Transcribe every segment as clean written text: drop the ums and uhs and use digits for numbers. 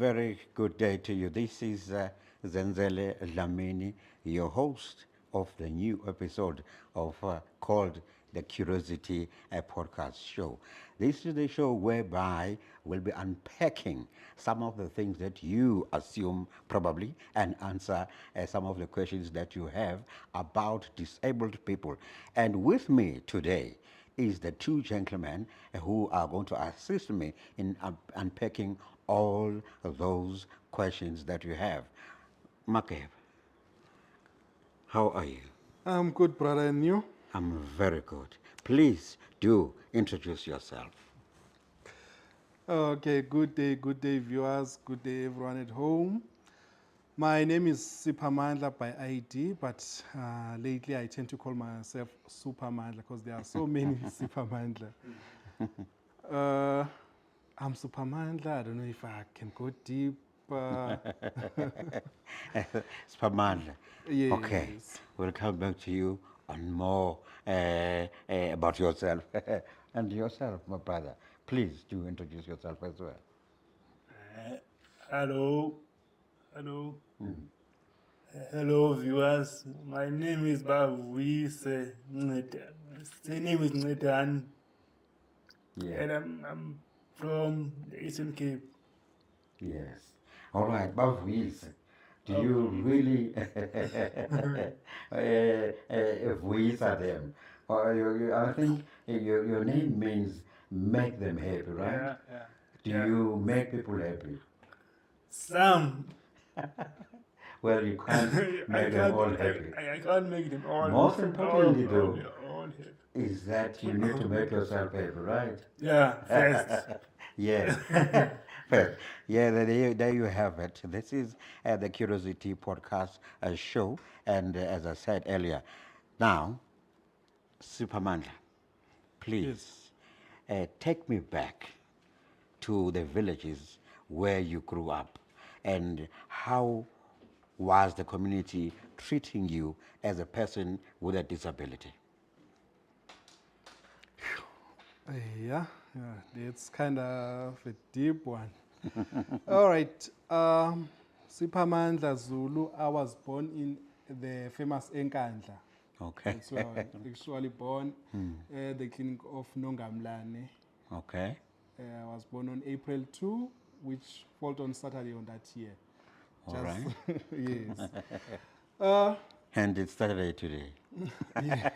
very good day to you. This is Zenzele Lamini, your host of the new episode of called the Curiosity Podcast Show. This is the show whereby we'll be unpacking some of the things that you assume probably and answer some of the questions that you have about disabled people. And with me today is the two gentlemen who are going to assist me in unpacking all of those questions that you have. Makeb, how are you? I'm good, brother, and you? I'm very good. Please do introduce yourself. Okay, good day, viewers. Good day, everyone at home. My name is Sipamandla by ID, but lately I tend to call myself Supermandla because there are so many Sipamandla. Uh, I'm Supermandla. I don't know if I can go deep. Spamandla. Okay, Yes. we'll come back to you on more about yourself. And yourself, my brother. Please do introduce yourself as well. Uh, Hello, hello, hello, viewers. My name is Bavise Nceda. My name is Ncedan, Yeah. and I'm from the Eastern Cape. Yes. All right, Bavuyise, do you Bavise. really vuyisa them? Or I think your name means make them happy, right? Yeah, yeah, Do yeah. you make people happy? Some. Well, you can't I make them can't. all happy. I can't make them Most importantly, though, all happy. is that you need to make yourself happy, right? Yeah, first. Yes. First, yeah, there you have it. This is the Curiosity Podcast show. And as I said earlier, now, Superman, Yes. please take me back to the villages where you grew up and how was the community treating you as a person with a disability? Yeah, that's kind of a deep one. All right. Sipamandla Zulu. I was born in the famous Enkandla. Okay. That's where I was actually born at the clinic of Nongamlane. Okay. I was born on April 2, which fell on Saturday on that year. All Just, right. yes. Uh, And it's Saturday today. yes.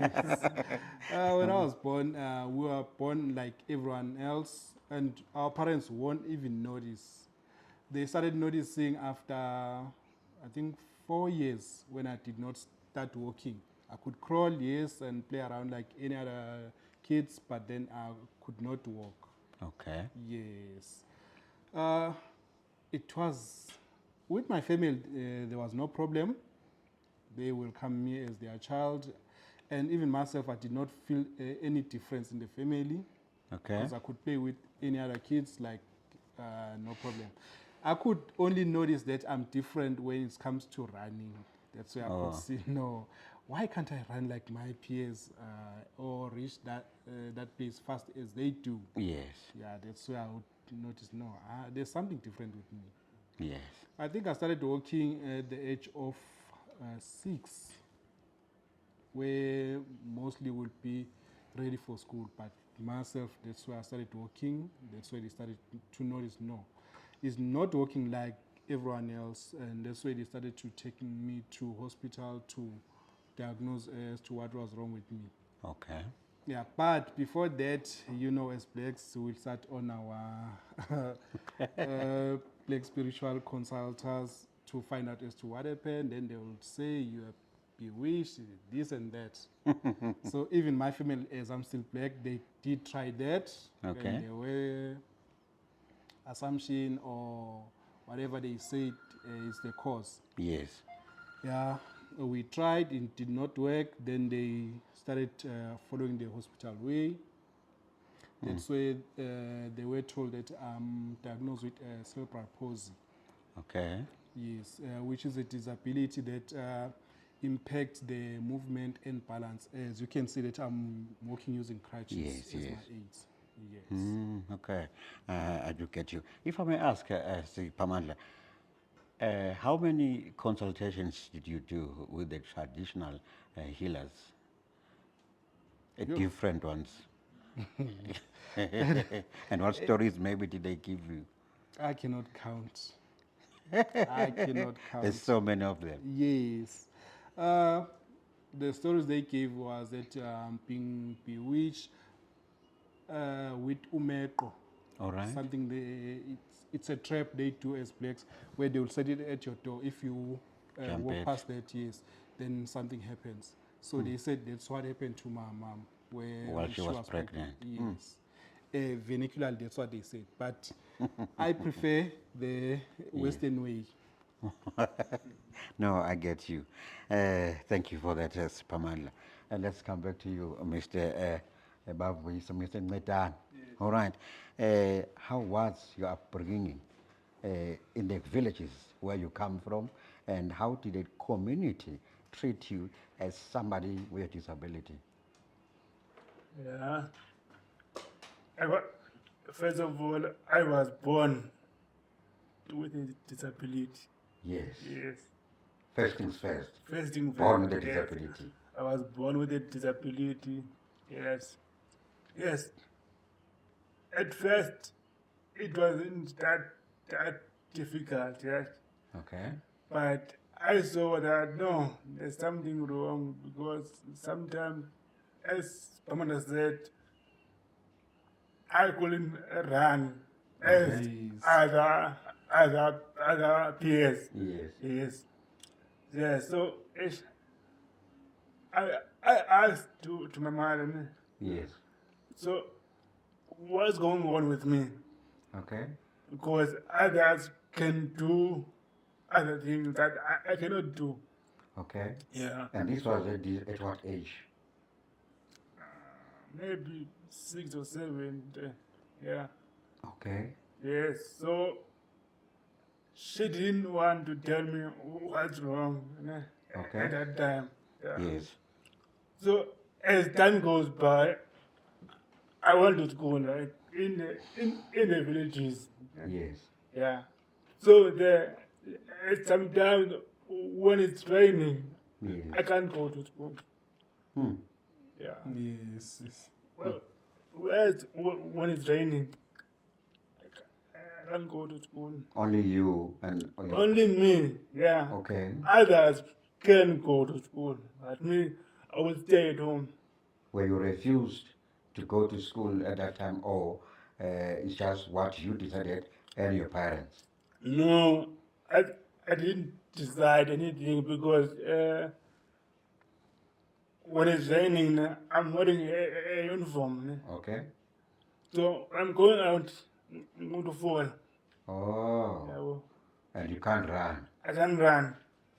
When I was born, we were born like everyone else, and our parents won't even notice. They started noticing after, I think, 4 years when I did not start walking. I could crawl, yes, and play around like any other kids, but then I could not walk. Okay. Yes. Uh, it was, with my family, there was no problem. They welcomed me as their child. And even myself, I did not feel any difference in the family Okay. because I could play with any other kids, like no problem. I could only notice that I'm different when it comes to running. That's where I could see, no, why can't I run like my peers or reach that pace fast as they do? Yes. Yeah, that's where I would notice, no, there's something different with me. Yes. I think I started walking at the age of 6, where mostly would be ready for school. But myself, that's where I started walking. That's where they started to notice, no, it's not walking like everyone else. And that's why they started to taking me to hospital to diagnose as to what was wrong with me. Okay. Yeah, but before that, as blacks, we'll start on our black spiritual consultants to find out as to what happened. Then they will say you are bewitched, this and that. So even my family, as I'm still black, they did try that. Okay. And there were assumption or whatever they said is the cause. Yes. Yeah, we tried, it did not work. Then they started following the hospital way. That's why they were told that I'm diagnosed with cerebral palsy. Okay. Yes, which is a disability that impacts the movement and balance. As you can see that I'm walking using crutches Yes, as yes. my aids. Yes. Okay, I do get you. If I may ask, Sir Pamandla, how many consultations did you do with the traditional healers? Different ones. And what stories maybe did they give you? I cannot count. I cannot There's count. so many of them. Yes. The stories they gave was that being bewitched with umeko. All right. Something it's a trap they do as blacks where they will set it at your door. If you Jump walk it. past that, yes, then something happens. So they said that's what happened to my mom While she was pregnant. Yes. Vernacular, that's what they said. But I prefer the Western way. No, I get you. Thank you for that, Pamandla. And let's come back to you, Mr. Babu, so Mr. Netan. All right. How was your upbringing in the villages where you come from, and how did the community treat you as somebody with a disability? Yeah. First of all, I was born with a disability. Yes. Yes. First things first. First thing Born first, with a yes. disability. I was born with a disability. Yes. Yes. At first, it wasn't that difficult, yes. Okay. But I saw that no, there's something wrong because sometimes, as Pamela said, I couldn't run as Yes. other peers. Yes. Yes. Yeah, so I asked to my mother, Yes. so what's going on with me? Okay. Because others can do other things that I cannot do. Okay. Yeah. And this was at what age? Maybe 6 or 7. Yeah. Okay. Yes. So she didn't want to tell me what's wrong Okay. at that time. Yeah. Yes. So as time goes by, I went to school like in the villages. Yes. Yeah. So sometimes when it's raining, Yes. I can't go to school. Hmm. Yeah. Yes. Yes. Well, when it's raining, I can't go to school. Only you and Only me, yeah. Okay. Others can go to school, but me, I will stay at home. Where you refused to go to school at that time, or it's just what you decided and your parents? No, I didn't decide anything because when it's raining, I'm wearing a uniform. Okay. So I'm going out, I'm going to fall. Oh. Yeah, well, And you can't run. I can't run.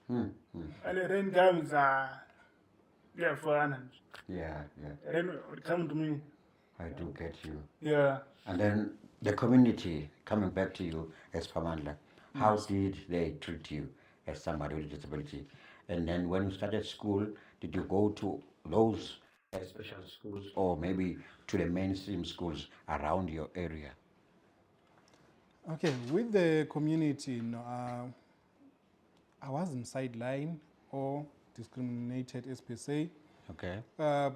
Hmm. Hmm. And the rain comes, yeah, fun. Yeah. Yeah. The rain would come to me. I do get you. Yeah. And then the community, coming back to you as Pamandla, how did they treat you as somebody with a disability? And then when you started school, did you go to those special schools or maybe to the mainstream schools around your area? Okay, with the community, no, I wasn't sidelined or discriminated as per se, Okay.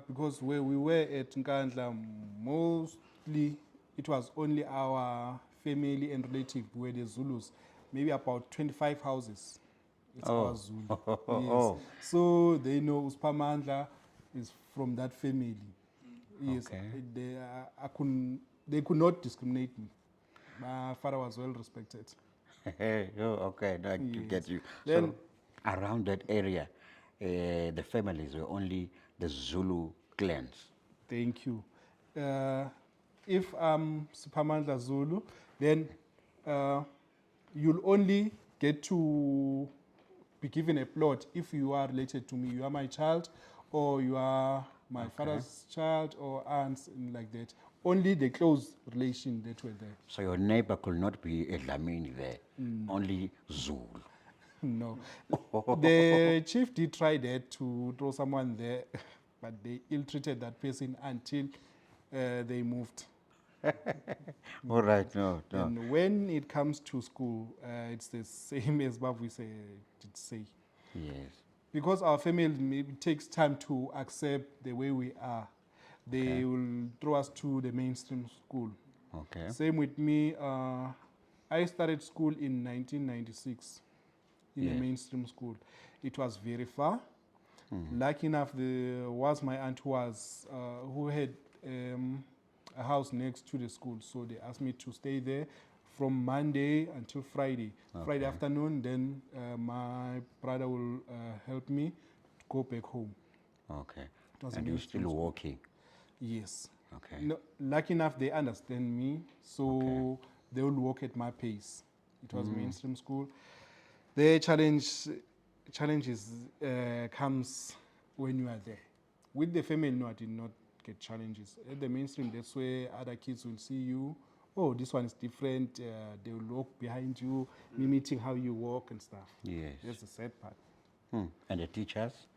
because where we were at Nkandla, mostly it was only our family and relative were the Zulus, maybe about 25 houses. It's our Zulu. Yes. Oh. So they know Uspamandla is from that family. Yes, Okay. they could not discriminate me. My father was well respected. Okay, no, I do Yes. get you. Then- So around that area, the families were only the Zulu clans. Thank you. If I'm Supamandla Zulu, then you'll only get to be given a plot if you are related to me. You are my child, or you are my father's child, or aunts, and like that. Only the close relation that were there. So your neighbor could not be a Dlamini there, only Zulu. No. The chief did try that to throw someone there, but they ill-treated that person until they moved. All right, no. And when it comes to school, it's the same as what we did say. Yes. Because our family maybe takes time to accept the way we are, they will throw us to the mainstream school. Okay. Same with me. I started school in 1996 in a Yes. mainstream school. It was very far. Lucky enough, there was my aunt who had a house next to the school, so they asked me to stay there from Monday until Friday. Friday Okay. afternoon, then my brother will help me to go back home. Okay. was a And you're mainstream still school. working. Yes. Okay. No, lucky enough, they understand me, so they will work at my pace. It was mainstream school. The challenges comes when you are there. With the family, no, I did not get challenges. At the mainstream, that's where other kids will see you. Oh, this one is different. They will walk behind you, mimicking how you walk and stuff. Yes. That's the sad part. And the teachers?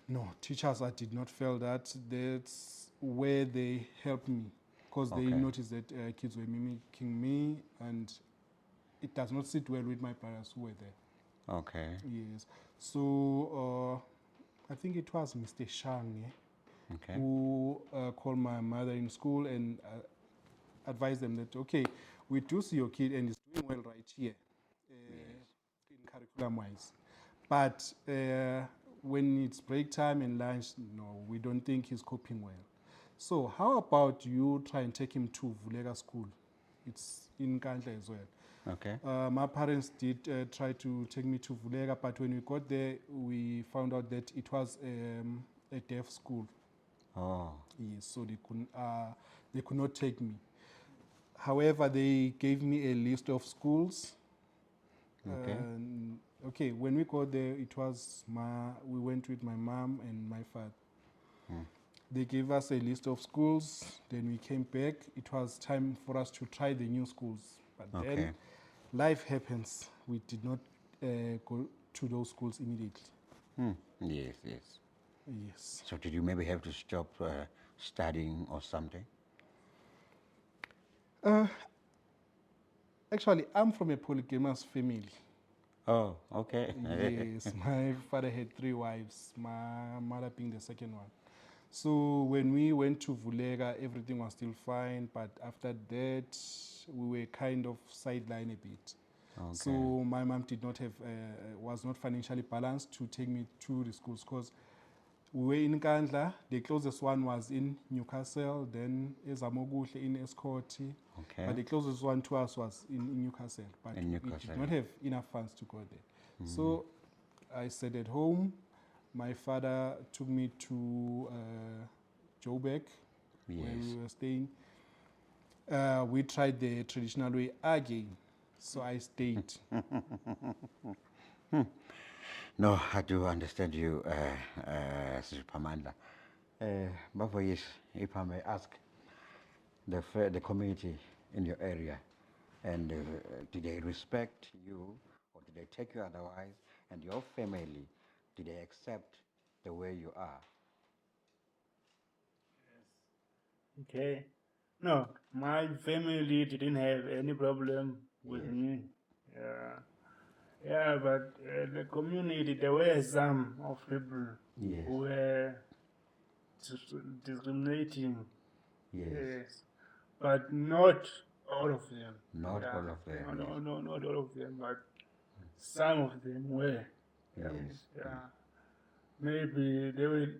No, teachers, I did not feel that. That's where they helped me because they Okay. noticed that kids were mimicking me, and it does not sit well with my parents who were there. Okay. Yes. So I think it was Mr. Shang Okay. who called my mother in school and advised them that, okay, we do see your kid and he's doing well right here in curriculum-wise. But when it's break time and lunch, no, we don't think he's coping well. So how about you try and take him to Vulega School? It's in Kandla as well. Okay. My parents did try to take me to Vulega, but when we got there, we found out that it was a deaf school. Oh. Yes, so they could not take me. However, they gave me a list of schools. Okay. Okay, when we got there, we went with my mom and my father. They gave us a list of schools. Then we came back. It was time for us to try the new schools. But Okay. then life happens. We did not go to those schools immediately. Yes, yes. Yes. So did you maybe have to stop studying or something? Actually, I'm from a polygamous family. Oh, okay. Yes, my father had 3 wives, my mother being the second one. So when we went to Vulega, everything was still fine, but after that, we were kind of sidelined a bit. Okay. So my mom was not financially balanced to take me to the schools because we were in Kandla. The closest one was in Newcastle, then Ezamoguhle in Escorti. Okay. But the closest one to us was in Newcastle. But In we Newcastle. did not have enough funds to go there. So I stayed at home. My father took me to Joburg, where Yes. we were staying. We tried the traditional way again. So I stayed. No, I do understand you, Sir Pamanda. Bafo, if I may ask, the community in your area, and did they respect you, or did they take you otherwise? And your family, did they accept the way you are? Okay. No, my family didn't have any problem with Yes. me. Yeah. Yeah, but the community, there were some of people Yes. who were discriminating. Yes. Yes. But not all of them. Not Yeah. all of them. No, not all of them, but some of them were. Yes. Yeah. Maybe they will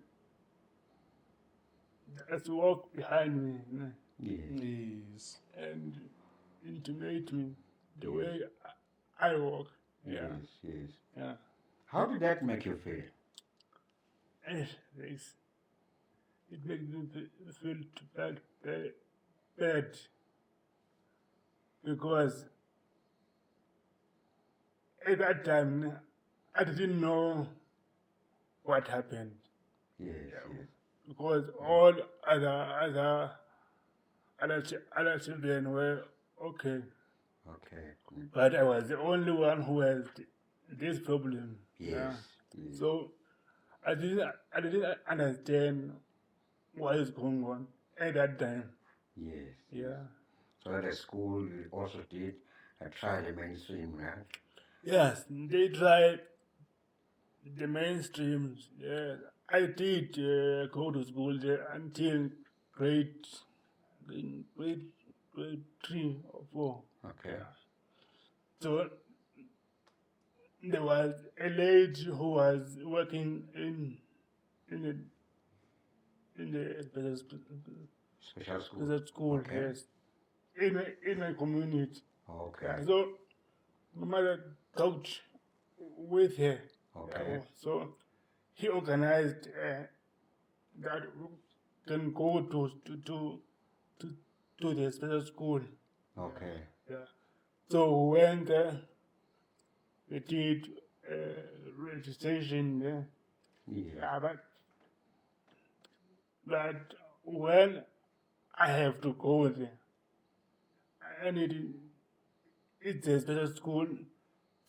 just walk behind me, you know, Yes. Yes. and intimidate me the way I walk. Yeah. Yes. Yes. Yeah. How did that make you feel? It makes me feel bad because at that time I didn't know what happened Yes. Yes. because all other children were okay, Okay. but I was the only one who has this problem. Yes. Yes. So I didn't understand what is going on at that time. Yes. Yeah. So at the school, you also did try the mainstream, right? Yes, they tried the mainstreams. Yeah, I did go to school there until grade, in grade 3 or 4. Okay. So there was a lady who was working in the Special school. special school. Okay. Yes, in my community. Okay. Yeah, so my mother talked with her. Okay. So he organized that we can go to the special school. Okay. Yeah. So we went there. We did registration there. Yeah. Yeah, but when I have to go there, and it's a special school,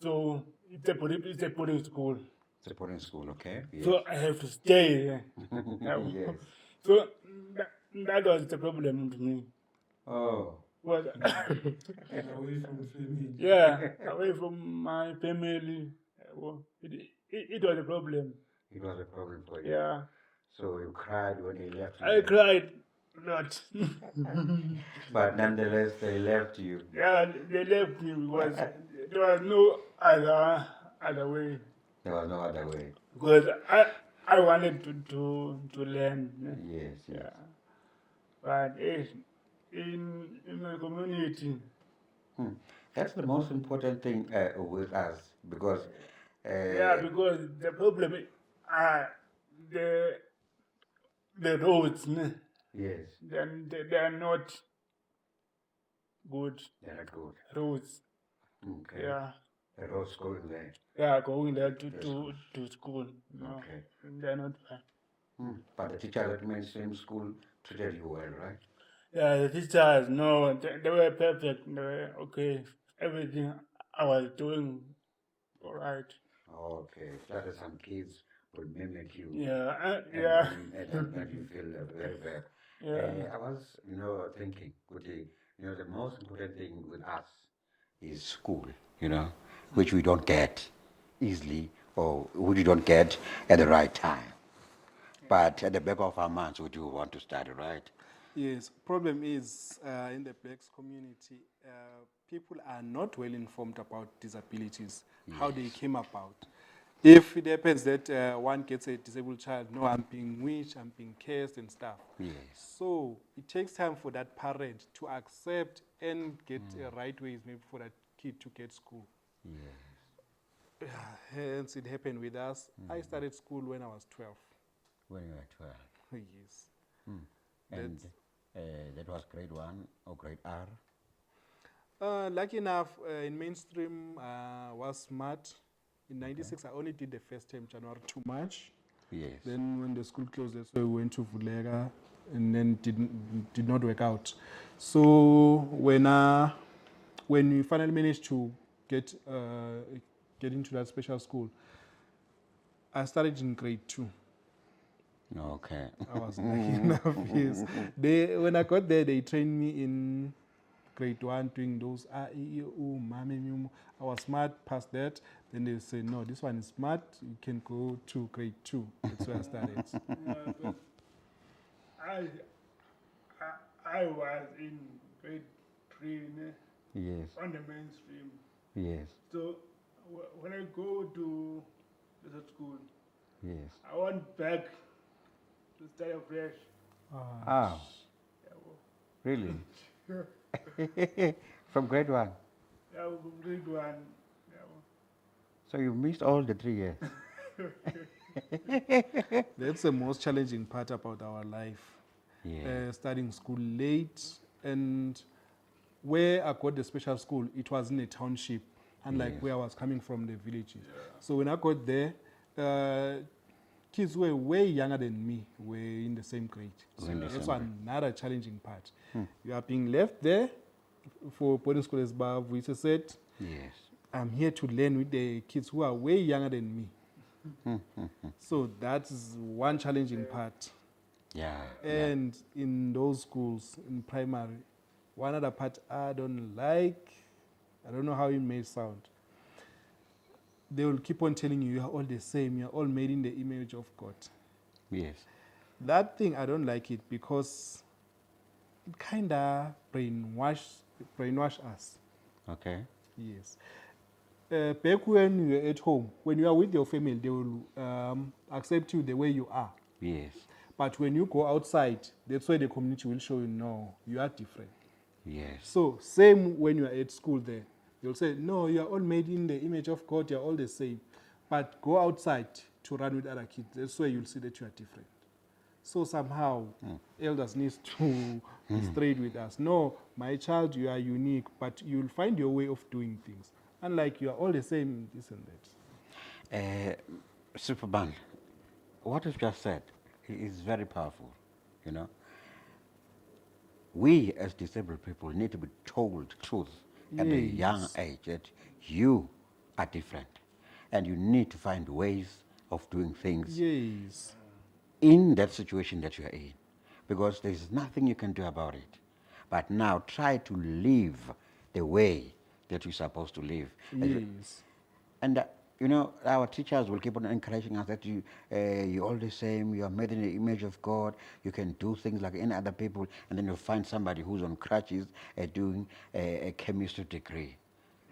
so it's a boarding school. Supporting school, okay? Yes. So I have to stay there. Yes. So that was the problem to me. Oh. Was Away from the family. yeah, away from my family. Well, it was a problem. It was a problem for you. Yeah, So you cried when they left you. I cried a lot. But nonetheless, they left you. Yeah, they left me because there was no other way. There was no other way. Because I wanted to learn. Yes, yes. Yeah, but in my community, That's the most important thing with us because yeah, because the problem are the roads. yes, Then they are not good they're not good. roads. Okay. Yeah, The roads going there. yeah, going there to school. No, Okay. they're not fine. But the teachers at mainstream school treated you well, right? Yeah, the teachers, no, they were perfect. They were okay. Everything I was doing, all right. Okay. That is some kids will mimic you. Yeah, And, and you feel very bad. yeah. I was, thinking, Kuti, the most important thing with us is school, which we don't get easily or which we don't get at the right time. But at the back of our minds, we do want to study, right? Yes, problem is in the blacks community, people are not well informed about disabilities, how they came about. If it happens that one gets a disabled child, no, I'm being wished, I'm being cursed and stuff. Yes. So it takes time for that parent to accept and get right ways maybe for that kid to get school. Yes. Hence it happened with us. I started school when I was 12. When you were 12. Yes. And that was grade 1 or grade R? Lucky enough, in mainstream was smart. In '96, I only did the first term, January to March. Yes. Then when the school closed, that's why we went to Vulega, and then did not work out. So when we finally managed to get into that special school, I started in grade 2. Okay. I was lucky enough, yes. When I got there, they trained me in grade 1 doing those A, E, I, O, Mame, Mumu. I was smart, past that. Then they said, no, this one is smart. You can go to grade 2. That's where I started. Yeah, but I was in grade 3 Yes. on the mainstream. Yes. So when I go to the school, Yes. I went back to study fresh. Ah, Yeah, really? From grade 1? yeah, grade 1. Yeah, So you missed all the 3 years? That's the most challenging part about our life. Yeah. Starting school late, and where I got the special school, it was in a township, unlike Yes. where I was coming from, the villages. So when I got there, kids who were way younger than me were in the same grade. So Were in the that's same another challenging part. You are being left there for boarding school, as Bob Visa said. Yes. I'm here to learn with the kids who are way younger than me. So that's one challenging part. Yeah. And in those schools, in primary, One other part I don't like, I don't know how it may sound. They will keep on telling you are all the same, you're all made in the image of God. Yes. That thing, I don't like it because it kind of brainwash us. Okay. Yes. Back when you were at home, when you are with your family, they will accept you the way you are. Yes. But when you go outside, that's why the community will show you, no, you are different. Yes. So same when you are at school there. They'll say, no, you are all made in the image of God, you are all the same. But go outside to run with other kids. That's where you'll see that you are different. So somehow, elders need to be straight with us. No, my child, you are unique, but you'll find your way of doing things. Unlike you are all the same, this and that. Superman, what you've just said is very powerful, you know. We as disabled people need to be told truth at a young Yes. age that you are different and you need to find ways of doing things Yes. in that situation that you are in, because there's nothing you can do about it. But now try to live the way that you're supposed to live. Yes. And you know, our teachers will keep on encouraging us that you're all the same, you are made in the image of God, you can do things like any other people, and then you'll find somebody who's on crutches doing a chemistry degree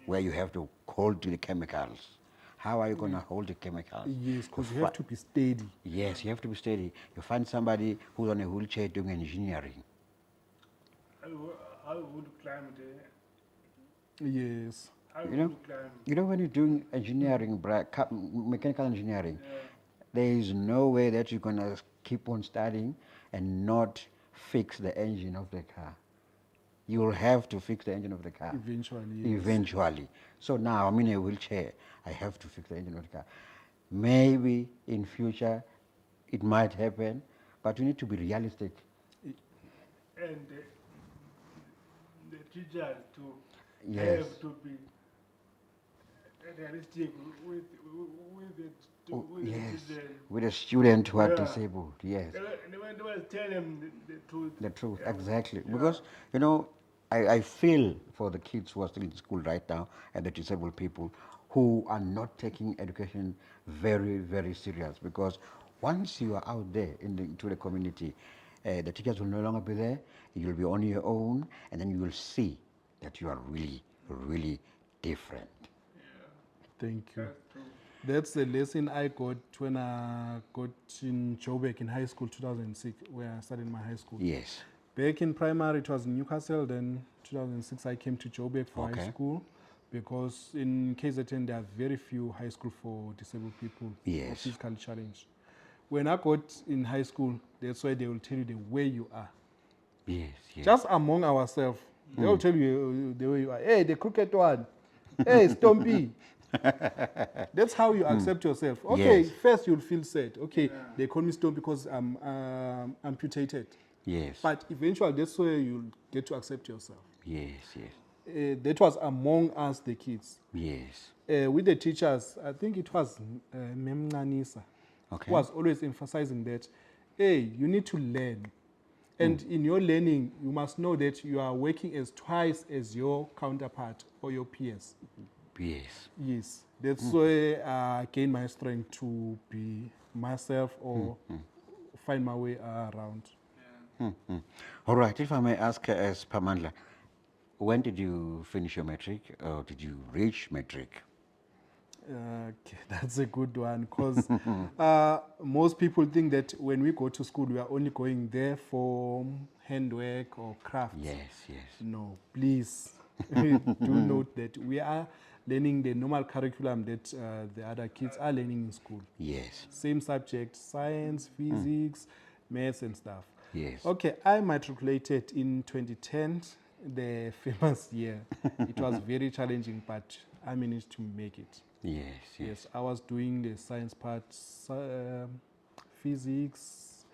where you have to hold to the chemicals. How are you going to hold the chemicals? Yes, because you have to be steady. Yes, you have to be steady. You find somebody who's on a wheelchair doing engineering. How would climb there? Yes. How You know, would climb? you know when you're doing engineering, mechanical engineering, Yeah. there is no way that you're going to keep on studying and not fix the engine of the car. You will have to fix the engine of the car. Eventually, yes. Eventually. So now I'm in a wheelchair. I have to fix the engine of the car. Maybe in future it might happen, but you need to be realistic. And the teachers too Yes. have to be realistic with the with Yes. the children. With a student who are Yeah. disabled. Yes. They will tell them the truth. The truth, Yeah. exactly. Yeah. Because, you know, I feel for the kids who are still in school right now and the disabled people who are not taking education very, very serious. Because once you are out there into the community, the teachers will no longer be there. You'll be on your own, and then you will see that you are really, really different. Thank you. That's true. That's the lesson I got when I got in Joburg in high school, 2006, where I started my high school. Yes. Back in primary, it was Newcastle. Then 2006, I came to Joburg for Okay. high school because in KZN, there are very few high school for disabled people or Yes. physically challenged. When I got in high school, that's why they will tell you the way you are. Yes, yes. Just among ourselves, they will tell you the way you are. Hey, the crooked one. Hey, Stompy. That's how you accept yourself. Okay, Yes. first you'll feel sad. Okay, they call me Stompy because I'm amputated. Yes. But eventually, that's where you'll get to accept yourself. Yes, yes. That was among us, the kids. Yes. With the teachers, I think it was Mem Nanisa, Okay. who was always emphasizing that, hey, you need to learn. And in your learning, you must know that you are working as twice as your counterpart or your peers. Yes. Yes, that's where I gain my strength to be myself or find my way around. All right, if I may ask, as Pamandla, when did you finish your matric, or did you reach matric? Okay, that's a good one because most people think that when we go to school, we are only going there for handwork or crafts. Yes, yes. No, please do note that we are learning the normal curriculum that the other kids are learning in school. Yes, Same subject, science, physics, maths and stuff. yes. Okay, I matriculated in 2010, the famous year. It was very challenging, but I managed to make it. Yes, yes. Yes, I was doing the science part, physics,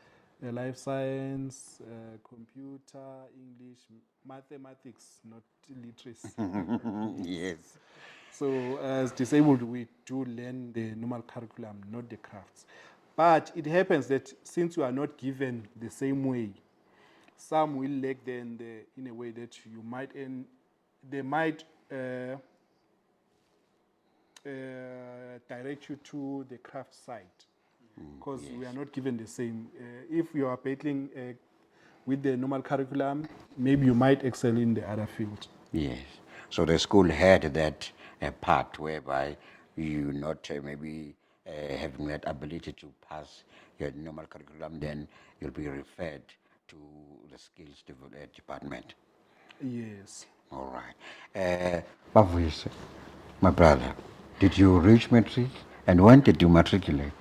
life science, computer, English, mathematics, not literacy. Yes. So as disabled, we do learn the normal curriculum, not the crafts. But it happens that since you are not given the same way, some will lack there and there in a way that you might earn, they might direct you to the craft side because we are not given the same. If you are battling with the normal curriculum, maybe you might excel in the other field. Yes. So the school had that part whereby you not maybe having that ability to pass your normal curriculum, then you'll be referred to the skills department. Yes. All right. Bavuyise, my brother, did you reach matric? And when did you matriculate?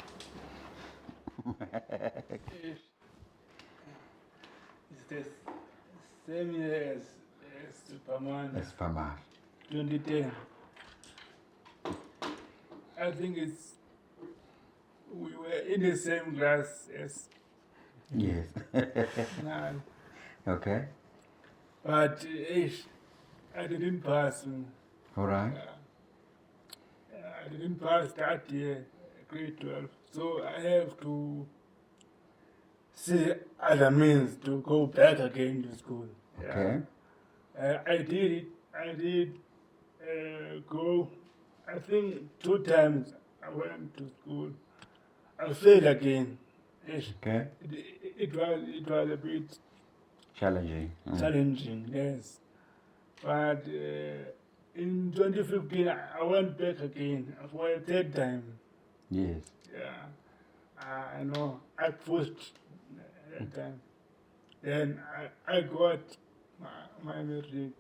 It's the same year as Superman, As Pama. 2010. I think we were in the same class as Yes. now, Okay. but I didn't pass. All right. I didn't pass that year, grade 12. So I have to see other means to go back again to school. Okay. I did it. I did go, I think 2 times I went to school. I failed again. Yes. Okay. It was a bit Challenging. challenging, yes. But in 2015, I went back again for a 3rd time. Yes. Yeah, I know. I pushed that time. Then I got my matric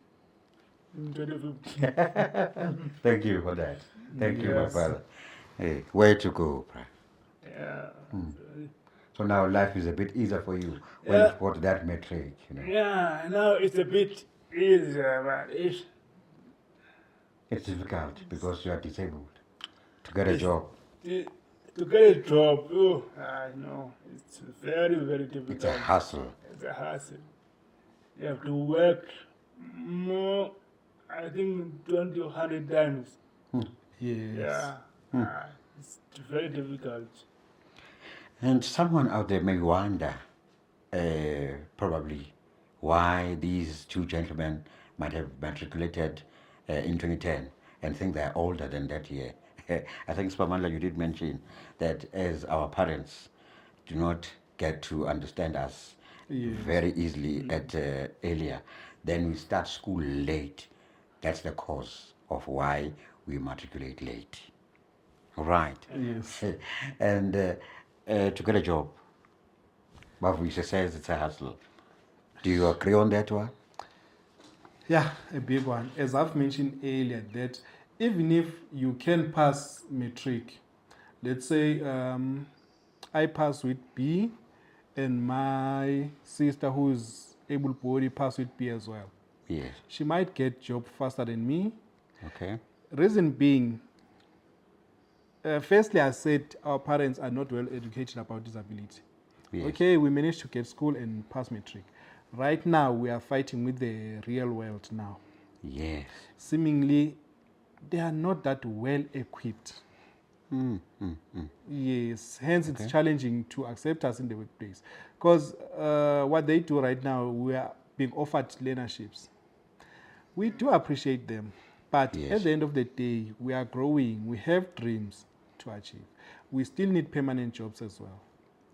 in 2015. Thank you for that. Thank you, my Yes. brother. Hey, way to go, bro. Yeah. So now life is a bit easier for you when Yeah. you got that matric, you know. Yeah, now it's a bit easier, but It's difficult because you are disabled to get a job. to get a job, I know, it's very, very difficult. It's a hustle. It's a hassle. You have to work more, I think 20 or 100 times. Yes. Yeah. It's very difficult. And someone out there may wonder, probably, why these two gentlemen might have matriculated in 2010 and think they're older than that year. I think, Spamandla, you did mention that as our parents do not get to understand us very easily at earlier, then we start school late. That's the cause of why we matriculate late. Right. Yes. And to get a job, Bavuyise says it's a hustle. Do you agree on that one? Yeah, a big one. As I've mentioned earlier, that even if you can pass matric, let's say I pass with B and my sister who is able-bodied pass with B as well. Yes. She might get job faster than me. Okay. Reason being, firstly, I said our parents are not well educated about disability. Yes. Okay, we managed to get school and pass matric. Right now, we are fighting with the real world now. Yes. Seemingly, they are not that well equipped. Yes, hence it's challenging to accept us in the workplace. Because what they do right now, we are being offered learnerships. We do appreciate them, but Yes. at the end of the day, we are growing, we have dreams to achieve. We still need permanent jobs as well.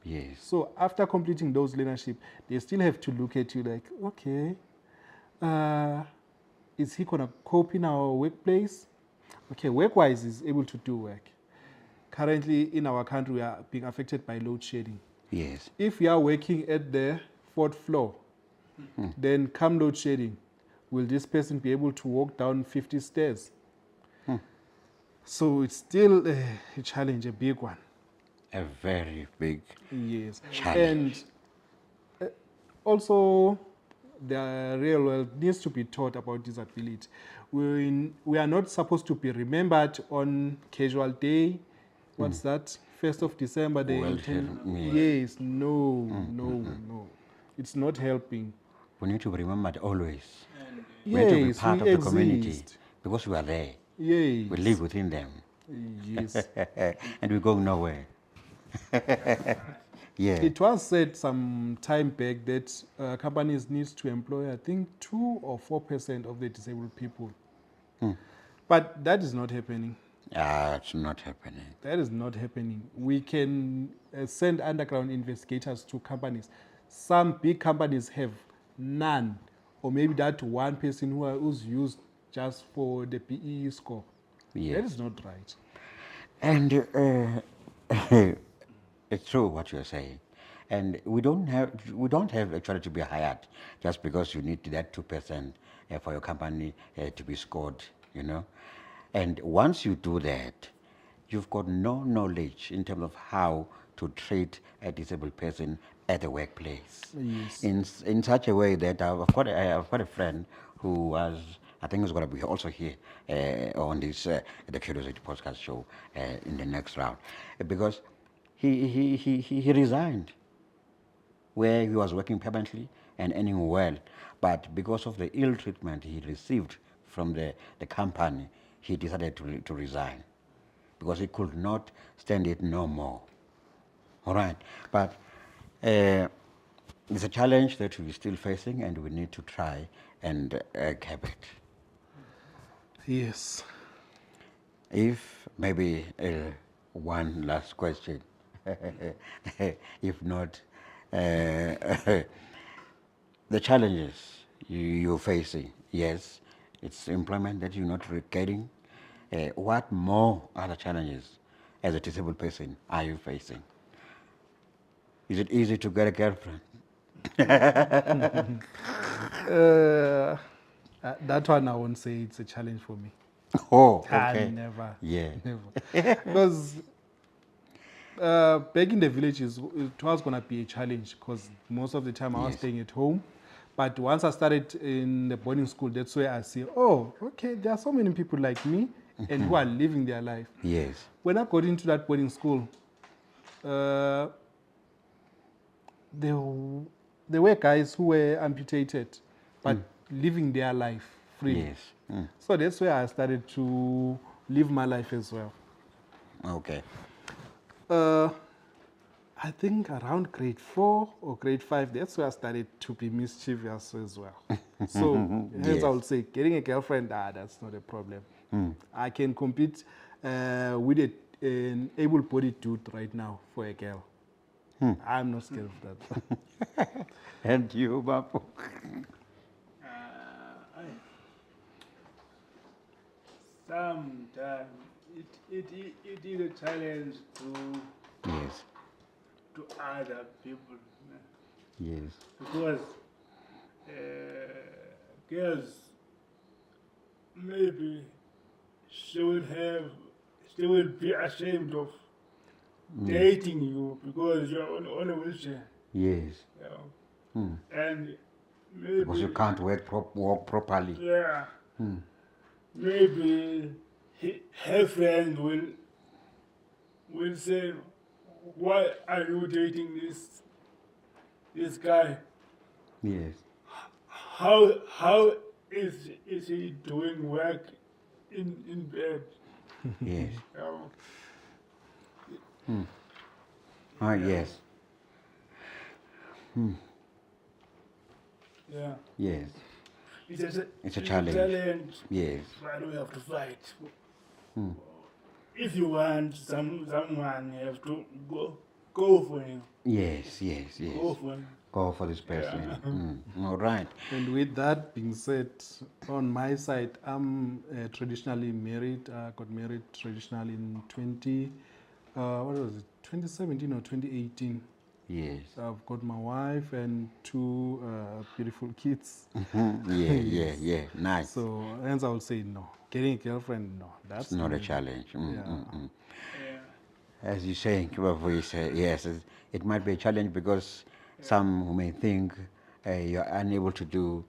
Yes. So after completing those leadership, they still have to look at you like, okay, is he gonna cope in our workplace? Okay, work-wise, he's able to do work. Currently in our country, we are being affected by load shedding. Yes. If you are working at the 4th floor, then come load shedding, will this person be able to walk down 50 stairs? So it's still a challenge, a big one. A very big Yes. challenge. And also, the real world needs to be taught about disability. We are not supposed to be remembered on casual day. What's that? 1st of December. World Health- Yes, no. It's not helping. We need to be remembered always. We need to be Yes, part we of the community exist. because we are there. Yes. We live within them. Yes. And we go nowhere. Yeah. It was said some time back that companies need to employ, I think, 2 or 4% of the disabled people. But that is not happening. It's not happening. That is not happening. We can send underground investigators to companies. Some big companies have none, or maybe that one person who's used just for the PE score. Yes. That is not right. And it's true what you're saying. And we don't have actually to be hired just because you need that 2% for your company to be scored, you know. And once you do that, you've got no knowledge in terms of how to treat a disabled person at the workplace. Yes. In such a way that I've got a friend who was, I think, is going to be also here on this the Curiosity Podcast show in the next round, because he resigned where he was working permanently and earning well, but because of the ill treatment he received from the company, he decided to resign because he could not stand it no more. All right, but it's a challenge that we're still facing, and we need to try and cap it. Yes. If maybe one last question, if not, the challenges you're facing, yes, it's employment that you're not getting. What more other challenges as a disabled person are you facing? Is it easy to get a girlfriend? That one I won't say it's a challenge for me. Oh, okay. Never. Yeah. Never. Because back in the villages, it was going to be a challenge because most of the time I was Yes. staying at home. But once I started in the boarding school, that's where I see, oh, okay, there are so many people like me and who are living their life. Yes. When I got into that boarding school, there were guys who were amputated, but living their life freely. Yes. Mm. So that's where I started to live my life as well. Okay. I think around grade 4 or grade 5, that's where I started to be mischievous as well. So, hence Yes. I would say, getting a girlfriend, that's not a problem. I can compete with an able-bodied dude right now for a girl. I'm not scared of that. And you, Bapu? Sometimes it is a challenge Yes. to other people Yes. because girls maybe she will be ashamed of dating you because you're on a wheelchair. Yes. You know? And maybe Because you can't walk properly. yeah, maybe her friend will say, "Why are you dating this guy? Yes. How is he doing work in bed?" Yes. You know? Ah, yes. Yeah, Yes. it's a challenge. Yes. But we have to fight. If you want someone, you have to go for him. Yes. Yes. Yes. Go for him. Go for this person. All right. And with that being said, on my side, I'm traditionally married. I got married traditionally in 2017 or 2018. Yes. I've got my wife and 2 beautiful kids. Yeah. Nice. So hence I would say no. Getting a girlfriend, no. That's It's not a challenge. Yeah. As you're saying, yes, it might be a challenge because some may think you're unable to do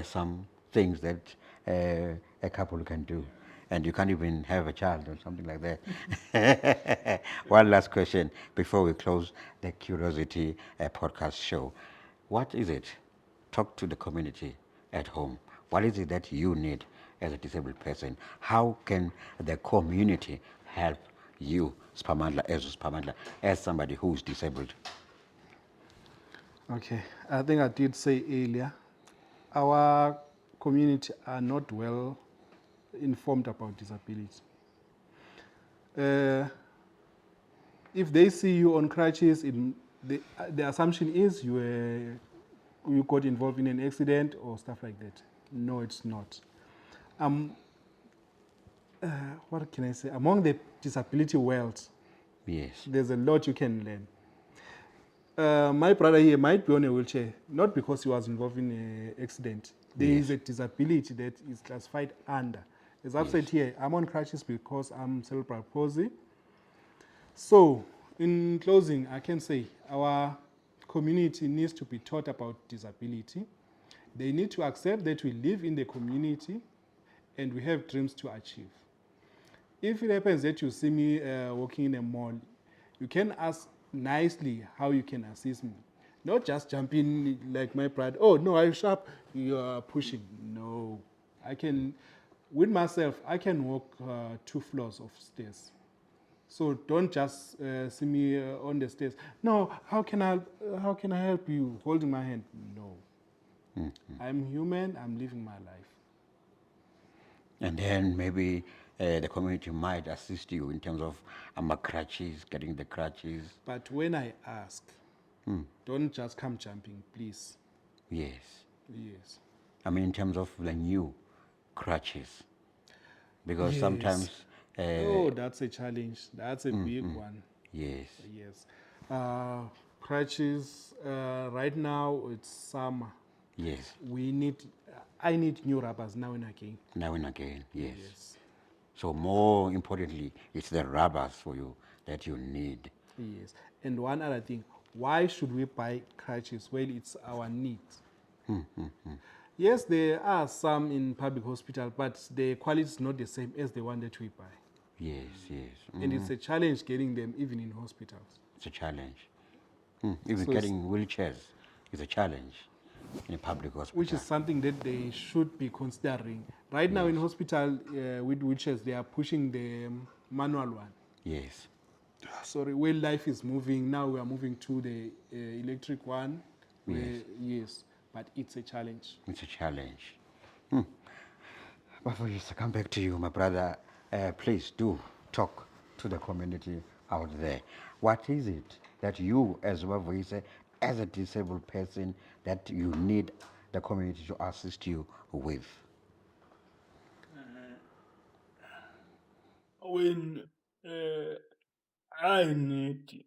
some things that a couple can do, and you can't even have a child or something like that. One last question before we close the Curiosity podcast show. What is it? Talk to the community at home. What is it that you need as a disabled person? How can the community help you, Spamandla, as somebody who's disabled? Okay, I think I did say earlier, our community are not well informed about disability. Uh, if they see you on crutches, the assumption is you got involved in an accident or stuff like that. No, it's not. What can I say? Among the disability world, Yes. there's a lot you can learn. My brother here might be on a wheelchair, not because he was involved in an accident. There is a disability that is classified under. As I've said here, I'm on crutches because I'm cerebral palsy. So, in closing, I can say our community needs to be taught about disability. They need to accept that we live in the community and we have dreams to achieve. If it happens that you see me walking in a mall, you can ask nicely how you can assist me. Not just jump in like my brother. Oh, no, I'm sharp. You are pushing. No. I can, with myself, I can walk 2 floors of stairs. So don't just see me on the stairs. No, how can I help you holding my hand? No. I'm human. I'm living my life. And then maybe the community might assist you in terms of crutches, getting the crutches. But when I ask, don't just come jumping, please. Yes. Yes. I mean, in terms of the new crutches. Because Yes. sometimes, Oh, that's a challenge. That's a big one. yes, Yes. Crutches, right now it's summer. yes, I need new rubbers now and again. now and again, yes. Yes. So more importantly, it's the rubbers for you that you need. Yes. And one other thing, why should we buy crutches? Well, it's our need. Yes, there are some in public hospital, but the quality is not the same as the one that we buy. Yes, yes. And it's a challenge getting them even in hospitals. It's a challenge. Even So getting wheelchairs is a challenge in a public hospital. Which is something that they should be considering. Right now in hospital with wheelchairs, they are pushing the manual one. Yes, Sorry, where life is moving, now we are moving to the electric one. Yes, but it's a challenge. it's a challenge. Before I come back to you, my brother, please do talk to the community out there. What is it that you, as as a disabled person, that you need the community to assist you with? When I need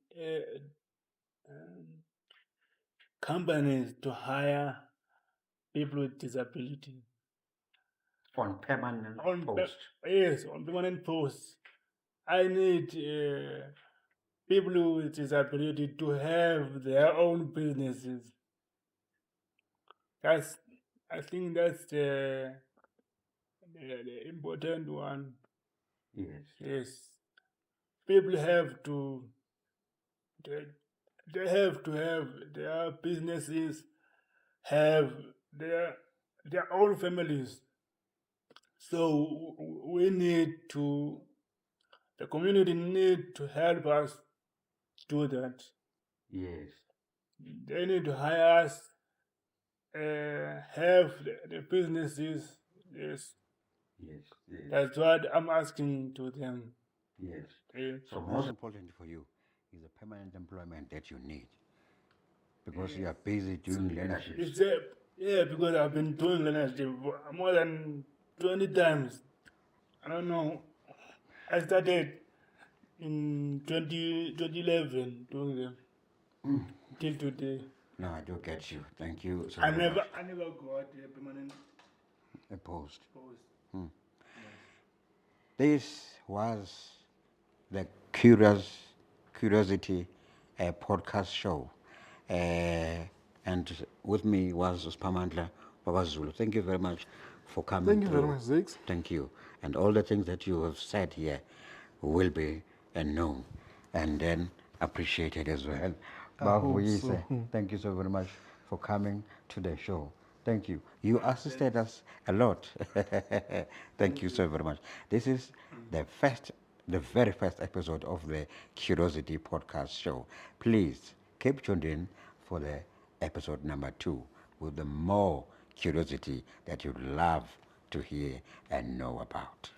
companies to hire people with disability On permanent on yes, on permanent posts. I need people with disability to have their own businesses. I think that's the important one. Yes. Yes, people have to they, they have to have their businesses, have their own families. So we need to the community need to help us do that. Yes. They need to hire us, have the businesses. Yes, Yes. Yes. that's what I'm asking to them. Yes. Yes. So most important for you is the permanent employment that you need, because you are busy doing learnerships. It's yeah, because I've been doing learnership more than 20 times. I don't know. I started in 2011 doing them till today. No, I do get you. Thank you so I very much. never got a permanent Opposed. post. This was the Curiosity podcast show. And with me was Uspamandla Babazulu. Thank you very much for coming. Thank you very through. much, Zix. Thank you. And all the things that you have said here will be known and then appreciated as well. Babuyise, thank you so very much for coming to the show. Thank you. You assisted us a lot. Thank you so very much. This is the very first episode of the Curiosity podcast show. Please keep tuned in for the episode number 2 with the more curiosity that you'd love to hear and know about.